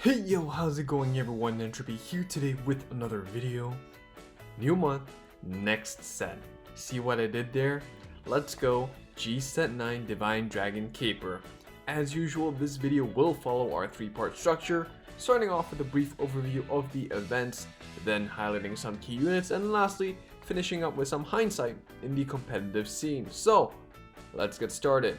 Hey yo, how's it going everyone? Entropy here today with another video. New month, next set. See what I did there? Let's go G Set 9 Divine Dragon Caper. As usual, this video will follow our three-part structure, starting off with a brief overview of the events, then highlighting some key units, and lastly, finishing up with some hindsight in the competitive scene. So, let's get started.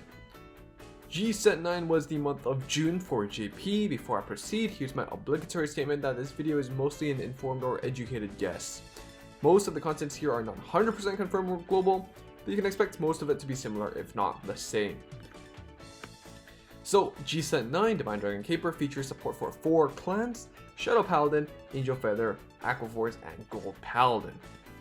G Set 9 was the month of June for JP. Before I proceed, here's my obligatory statement that this video is mostly an informed or educated guess. Most of the contents here are not 100% confirmed or global, but you can expect most of it to be similar if not the same. So, G Set 9 Divine Dragon Caper features support for 4 clans: Shadow Paladin, Angel Feather, Aqua and Gold Paladin.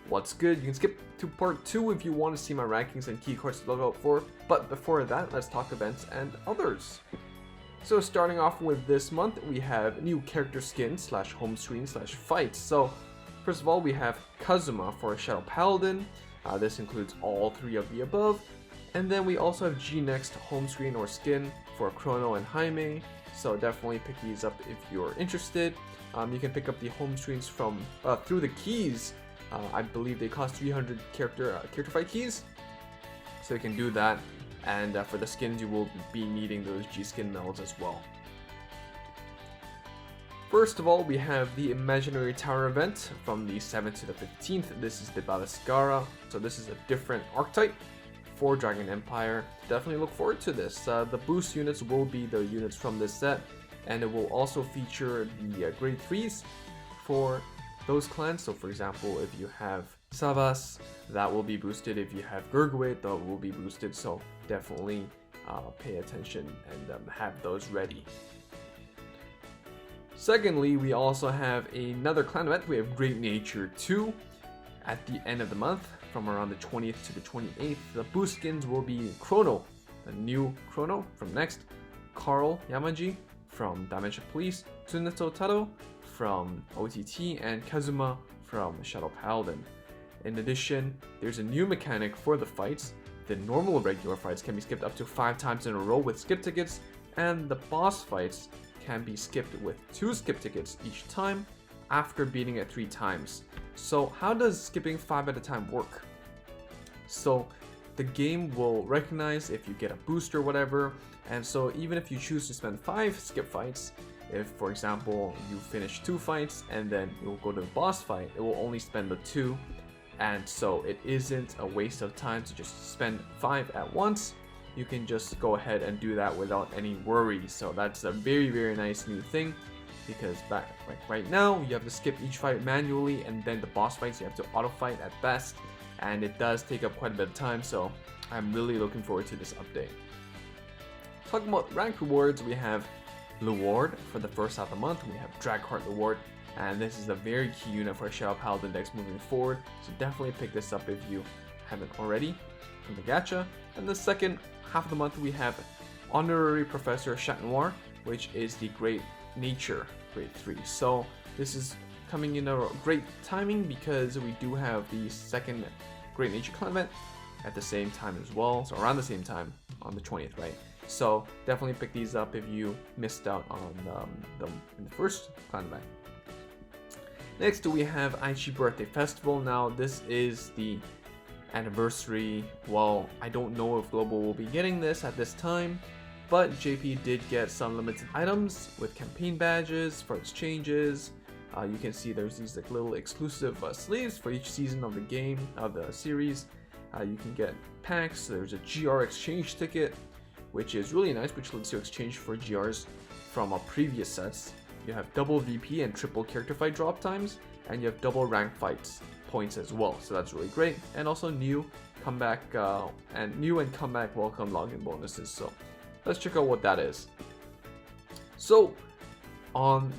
What's good? You can skip to part 2 if you want to see my rankings and key cards to look out for, but before that, let's talk events and others. So starting off with this month, we have new character skins slash home screen slash fights. So first of all, we have Kazuma for Shadow Paladin. This includes all 3 of the above. And then we also have G Next home screen or skin for Chrono and Jaime. So definitely pick these up if you're interested. You can pick up the home screens from through the keys. I believe they cost 300 character fight keys, so you can do that. And for the skins, you will be needing those G skin medals as well. First of all, we have the Imaginary Tower event from the 7th to the 15th. This is the Baliscara, so this is a different archetype for Dragon Empire. Definitely look forward to this. The boost units will be the units from this set, and it will also feature the grade 3s for those clans. So for example, if you have Savas, that will be boosted. If you have Gurguit, that will be boosted. So definitely pay attention and have those ready. Secondly, we also have another clan event. We have Great Nature 2 at the end of the month from around the 20th to the 28th. The boost skins will be Chrono, the new Chrono from Next, Carl Yamaji from Dimension Police, Tsuneto Taro from OTT, and Kazuma from Shadow Paladin. In addition, there's a new mechanic for the fights. The normal regular fights can be skipped up to 5 times in a row with skip tickets, and the boss fights can be skipped with 2 skip tickets each time after beating it 3 times. So how does skipping 5 at a time work? So the game will recognize if you get a boost or whatever, and so even if you choose to spend 5 skip fights, if, for example, you finish 2 fights and then you'll go to the boss fight, it will only spend the 2, and so it isn't a waste of time to just spend 5 at once. You can just go ahead and do that without any worries. So that's a very, very nice new thing, because right now you have to skip each fight manually, and then the boss fights you have to auto fight at best, and it does take up quite a bit of time. So I'm really looking forward to this update. Talking about rank rewards, we have Reward for the first half of the month. We have Dragheart Reward, and this is a very key unit for Shadow Paladin decks moving forward, so definitely pick this up if you haven't already from the gacha. And the second half of the month, we have Honorary Professor Chat Noir, which is the Great Nature grade 3. So this is coming in a great timing because we do have the second Great Nature clan event at the same time as well, so around the same time on the 20th, right? So definitely pick these up if you missed out on them in the first clan event. Next, we have Aichi Birthday Festival. Now this is the anniversary. Well, I don't know if Global will be getting this at this time, but JP did get some limited items with campaign badges for exchanges. You can see there's these like little exclusive sleeves for each season of the game, of the series. You can get packs. There's a GR exchange ticket, which is really nice, which lets you exchange for GRs from previous sets. You have double VP and triple character fight drop times, and you have double rank fights points as well, so that's really great. And also new comeback and comeback welcome login bonuses. So let's check out what that is. So on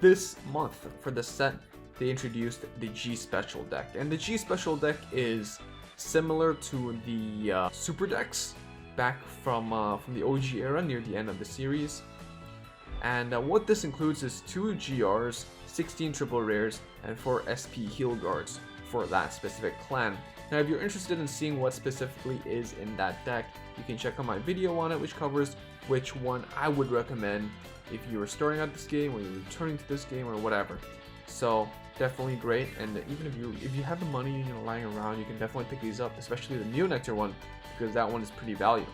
this month for the set, they introduced the G Special deck, and the G Special deck is similar to the Super decks back from the OG era near the end of the series. And what this includes is 2 GRs, 16 triple rares, and 4 SP heal guards for that specific clan. Now if you're interested in seeing what specifically is in that deck, you can check out my video on it, which covers which one I would recommend if you are starting out this game or you're returning to this game or whatever. So definitely great, and even if you have the money, you know, lying around, you can definitely pick these up, especially the Neo Nectar one, because that one is pretty valuable.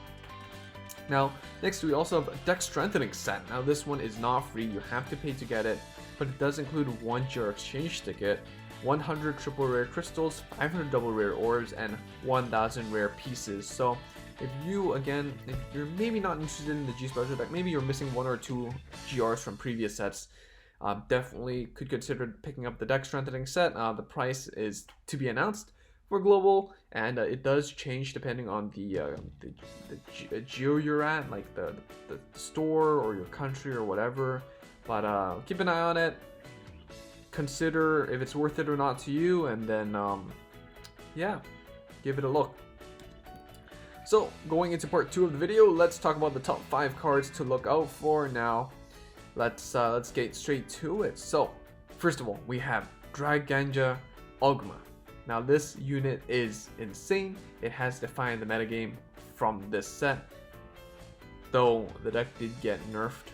Now, next we also have a deck strengthening set. Now this one is not free, you have to pay to get it, but it does include 1 GR exchange ticket, 100 triple rare crystals, 500 double rare ores, and 1000 rare pieces. So if you're maybe not interested in the G Special deck, maybe you're missing 1 or 2 GRs from previous sets, definitely could consider picking up the deck strengthening set. The price is to be announced for global, and it does change depending on the geo you're at, like the store or your country or whatever. But keep an eye on it, consider if it's worth it or not to you, and then yeah, give it a look. So going into part 2 of the video, let's talk about the top 5 cards to look out for. Now let's get straight to it. So first of all, we have Draganja Ogma. Now this unit is insane. It has defined the metagame from this set, though the deck did get nerfed,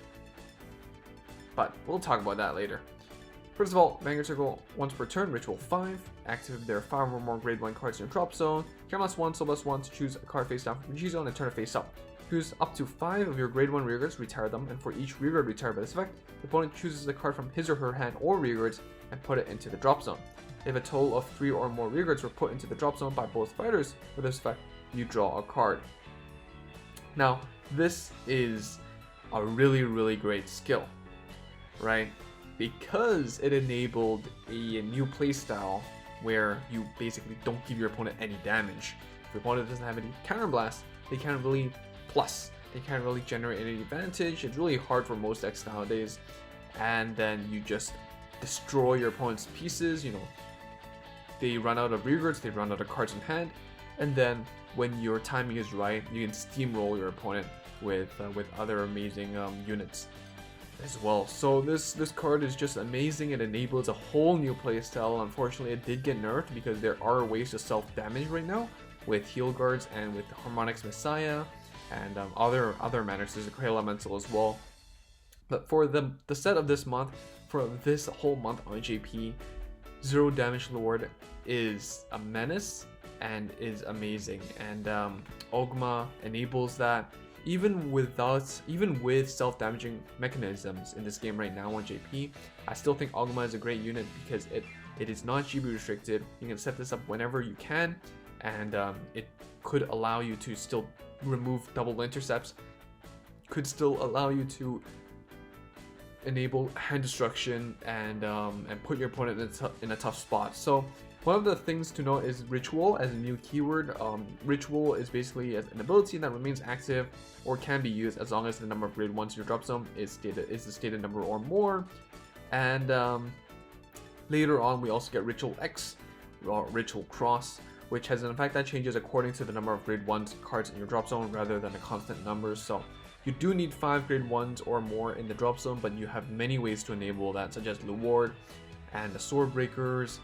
but we'll talk about that later. First of all, Vanguard Circle, once per turn, Ritual 5. Active if there are 5 or more grade 1 cards in your drop zone. +1, so +1 to choose a card face down from the G zone and turn it face up. Choose up to 5 of your grade 1 rearguards, retire them, and for each rearguard retired by this effect, the opponent chooses a card from his or her hand or rearguards and put it into the drop zone. If a total of 3 or more rearguards were put into the drop zone by both fighters with this effect, you draw a card. Now, this is a really great skill, right? Because it enabled a new playstyle where you basically don't give your opponent any damage. If your opponent doesn't have any counterblast, they can't really generate any advantage. It's really hard for most decks nowadays, and then you just destroy your opponent's pieces. You know, they run out of rearguards, they run out of cards in hand, and then when your timing is right, you can steamroll your opponent with other amazing units as well. So this card is just amazing. It enables a whole new playstyle. Unfortunately, it did get nerfed because there are ways to self-damage right now with heal guards and with Harmonix Messiah and other manners. There's a Cradle Elemental as well. But for the set of this month, for this whole month on JP, 0 Damage Lord is a menace and is amazing, and Ogma enables that. Even with self-damaging mechanisms in this game right now on JP, I still think Ogma is a great unit because it is not GB restricted. You can set this up whenever you can, and it could allow you to still remove double intercepts, could still allow you to enable hand destruction and put your opponent in a tough spot. So one of the things to note is Ritual as a new keyword. Ritual is basically an ability that remains active or can be used as long as the number of grade 1s in your drop zone is the stated number or more. And later on, we also get Ritual X, or Ritual Cross, which has an effect that changes according to the number of grade 1s cards in your drop zone rather than a constant number. So you do need 5 grade 1s or more in the drop zone, but you have many ways to enable that, such as Luward and the Sword Breakers,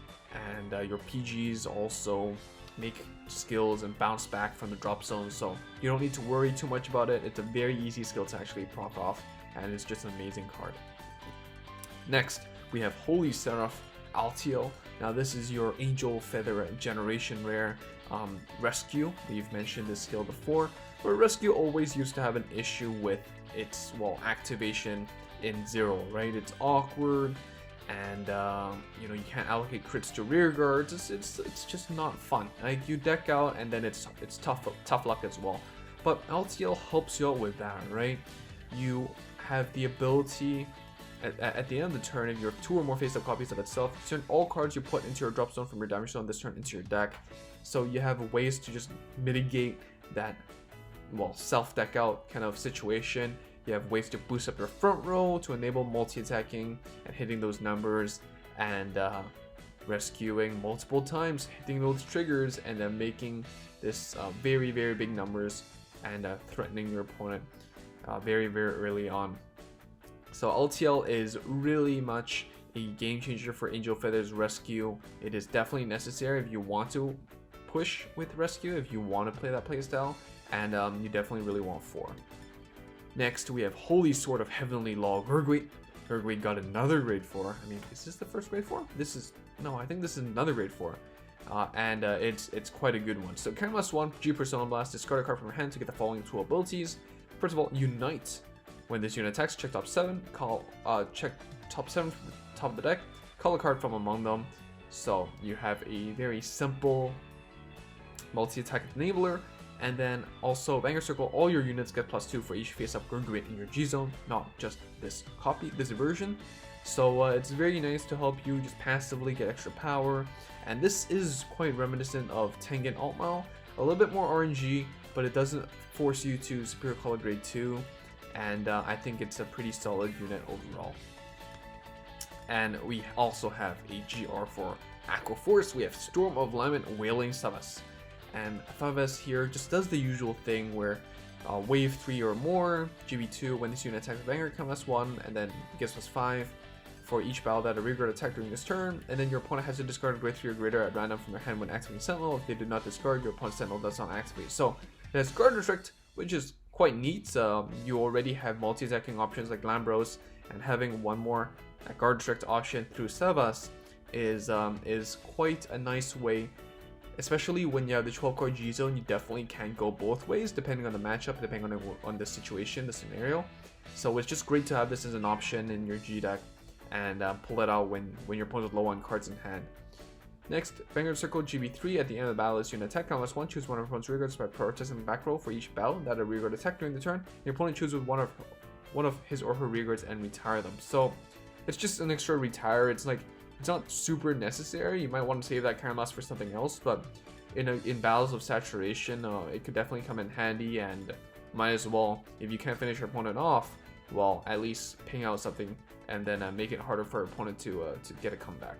and your PGs also make skills and bounce back from the drop zone, so you don't need to worry too much about it. It's a very easy skill to actually proc off, and it's just an amazing card. Next, we have Holy Seraph Altiel. Now this is your Angel Feather Generation Rare Rescue. We've mentioned this skill before, but Rescue always used to have an issue with its, well, activation in 0, right? It's awkward, and you know, you can't allocate crits to rear guards. It's just not fun. Like, you deck out and then it's tough luck as well. But LTL helps you out with that, right? You have the ability at the end of the turn, if you have 2 or more face-up copies of itself, turn all cards you put into your drop zone from your damage zone this turn into your deck. So you have ways to just mitigate that, well, self-deck out kind of situation. You have ways to boost up your front row to enable multi-attacking and hitting those numbers, and rescuing multiple times, hitting those triggers, and then making this very big numbers and threatening your opponent very early on. So LTL is really much a game changer for Angel Feather's Rescue. It is definitely necessary if you want to push with Rescue, if you want to play that playstyle, and you definitely really want 4. Next, we have Holy Sword of Heavenly Law Gurgwait. Gurgwait got another grade 4. I mean, is this the first grade 4? No, I think this is another grade 4. It's quite a good one. So Carry Must 1, G Persona Blast, discard a card from your hand to get the following 2 abilities. First of all, Unite. When this unit attacks, check top 7, check top 7 from the top of the deck, call a card from among them. So you have a very simple multi-attack enabler. And then also Vanguard Circle, all your units get +2 for each face-up Gurgwait in your G-Zone, not just this version. So it's very nice to help you just passively get extra power. And this is quite reminiscent of Tengen Altmao, a little bit more RNG, but it doesn't force you to Superior Color Grade 2. And I think it's a pretty solid unit overall. And we also have a GR for Aqua Force. We have Storm of Lament, Wailing Savas. And Favas here just does the usual thing where wave 3 or more, GB2, when this unit attacks Vanguard, comes +1, and then gives +5 for each battle that a rearguard attack during this turn. And then your opponent has to discard a grade 3 or greater at random from their hand when activating Sentinel. If they do not discard, your opponent's Sentinel does not activate. So it has Guard Restrict, which is quite neat. You already have multi-attacking options like Lambros, and having one more Guard Restrict option through Savas is quite a nice way. Especially when you have the 12-card G-Zone, you definitely can go both ways depending on the matchup, depending on the situation, the scenario. So it's just great to have this as an option in your G deck and pull it out when your opponent is low on cards in hand. Next, Vanguard Circle GB3. At the end of the battle, this unit attack counts +1. Choose one of your opponent's rearguards by prioritizing the back row for each battle that a rearguard attack during the turn. Your opponent chooses one of his or her rearguards and retire them. So it's just an extra retire. It's not super necessary. You might want to save that Karamas for something else, but in battles of saturation, it could definitely come in handy, and might as well, if you can't finish your opponent off, well, at least ping out something and then make it harder for your opponent to get a comeback.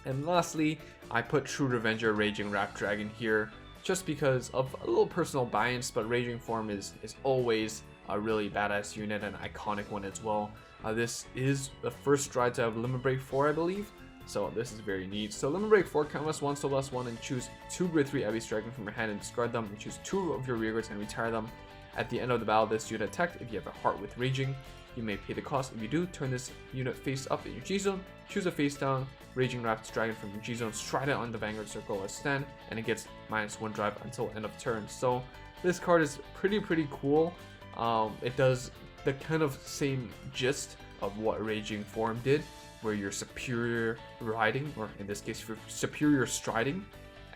And lastly, I put True Revenger Raging Wrath Dragon here just because of a little personal bias, but Raging Form is always a really badass unit and iconic one as well. This is the first stride to have Limit Break 4, I believe, so this is very neat. So Limit Break 4, count +1, so +1, and choose 2 grade 3 Abyss Dragon from your hand and discard them, and choose 2 of your rearguards and retire them. At the end of the battle, this unit attacked. If you have a heart with Raging, you may pay the cost. If you do, turn this unit face up in your G-Zone, choose a face down Raging Wrath Dragon from your G-Zone, stride it on the Vanguard Circle as stand, and it gets -1 drive until end of turn. So this card is pretty cool. It does the kind of same gist of what Raging Form did, where you're superior riding, or in this case, superior striding,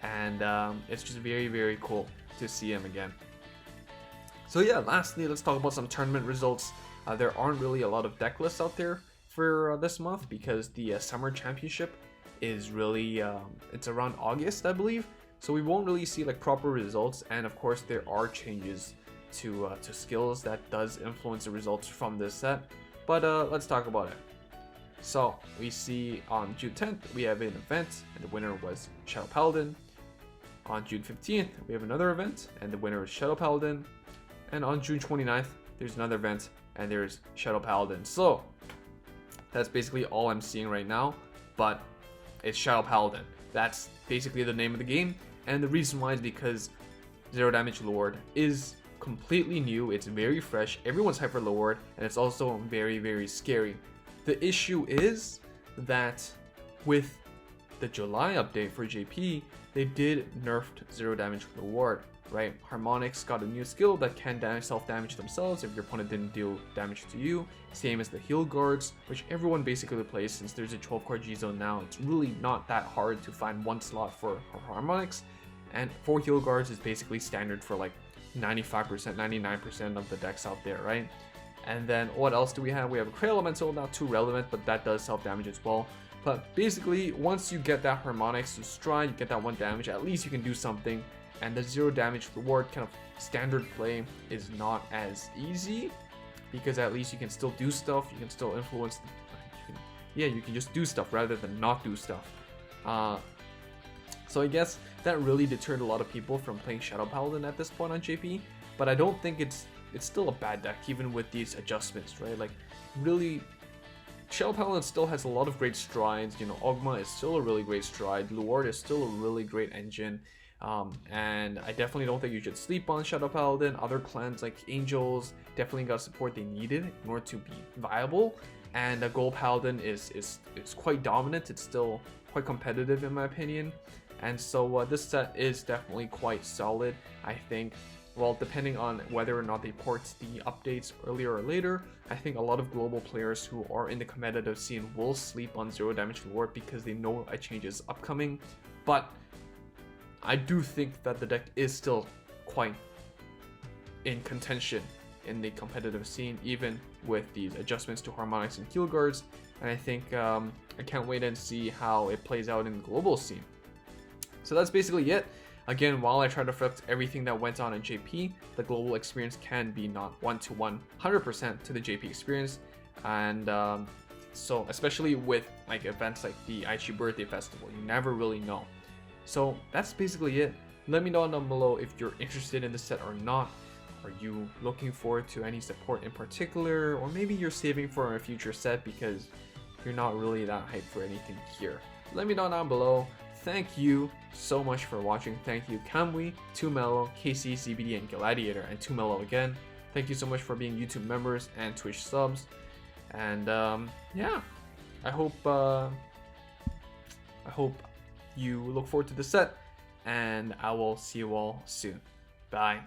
and it's just very cool to see him again. So yeah, lastly, let's talk about some tournament results. There aren't really a lot of deck lists out there for this month because the Summer Championship is really, it's around August, I believe, so we won't really see like proper results, and of course there are changes to skills that does influence the results from this set. But let's talk about it. So we see on June 10th we have an event, and the winner was Shadow Paladin. On June 15th we have another event, and the winner is Shadow Paladin. And on June 29th there's another event, and there's Shadow Paladin. So that's basically all I'm seeing right now, but it's Shadow Paladin. That's basically the name of the game, and the reason why is because Zero Damage Lord is completely new. It's very fresh, everyone's hyper Lord, and it's also very scary. The issue is that with the July update for JP, they did nerf Zero Damage Lord, right? Harmonics got a new skill that can self-damage themselves if your opponent didn't deal damage to you, same as the heal guards, which everyone basically plays since there's a 12-card G-Zone now. It's really not that hard to find one slot for Harmonics, and 4 heal guards is basically standard for like 95%, 99% of the decks out there, right? And then what else do we have? We have a Cray Elemental, not too relevant, but that does self-damage as well. But basically, once you get that Harmonics to stride, you get that 1 damage, at least you can do something. And the 0 damage reward kind of standard play is not as easy, because at least you can still do stuff, you can still influence, you can just do stuff rather than not do stuff. So I guess that really deterred a lot of people from playing Shadow Paladin at this point on JP, but I don't think it's still a bad deck even with these adjustments, right? Like, really, Shadow Paladin still has a lot of great strides. You know, Ogma is still a really great stride, Luard is still a really great engine, And I definitely don't think you should sleep on Shadow Paladin. Other clans like Angels definitely got support they needed in order to be viable. And the Gold Paladin is quite dominant. It's still quite competitive in my opinion. And so this set is definitely quite solid, I think. Well, depending on whether or not they port the updates earlier or later, I think a lot of global players who are in the competitive scene will sleep on Zero Damage Lore because they know a change is upcoming. But I do think that the deck is still quite in contention in the competitive scene, even with these adjustments to harmonics and heal guards. And I think I can't wait and see how it plays out in the global scene. So that's basically it. Again, while I try to reflect everything that went on in JP, the global experience can be not 1-to-1, 100% to the JP experience. And so especially with like events like the Aichi Birthday Festival, you never really know. So that's basically it. Let me know down below if you're interested in the set or not. Are you looking forward to any support in particular? Or maybe you're saving for a future set because you're not really that hyped for anything here. Let me know down below. Thank you so much for watching. Thank you Kamui, 2Mellow, KC, CBD, and Gladiator, and 2Mellow again. Thank you so much for being YouTube members and Twitch subs. And yeah, I hope you look forward to the set, and I will see you all soon. Bye.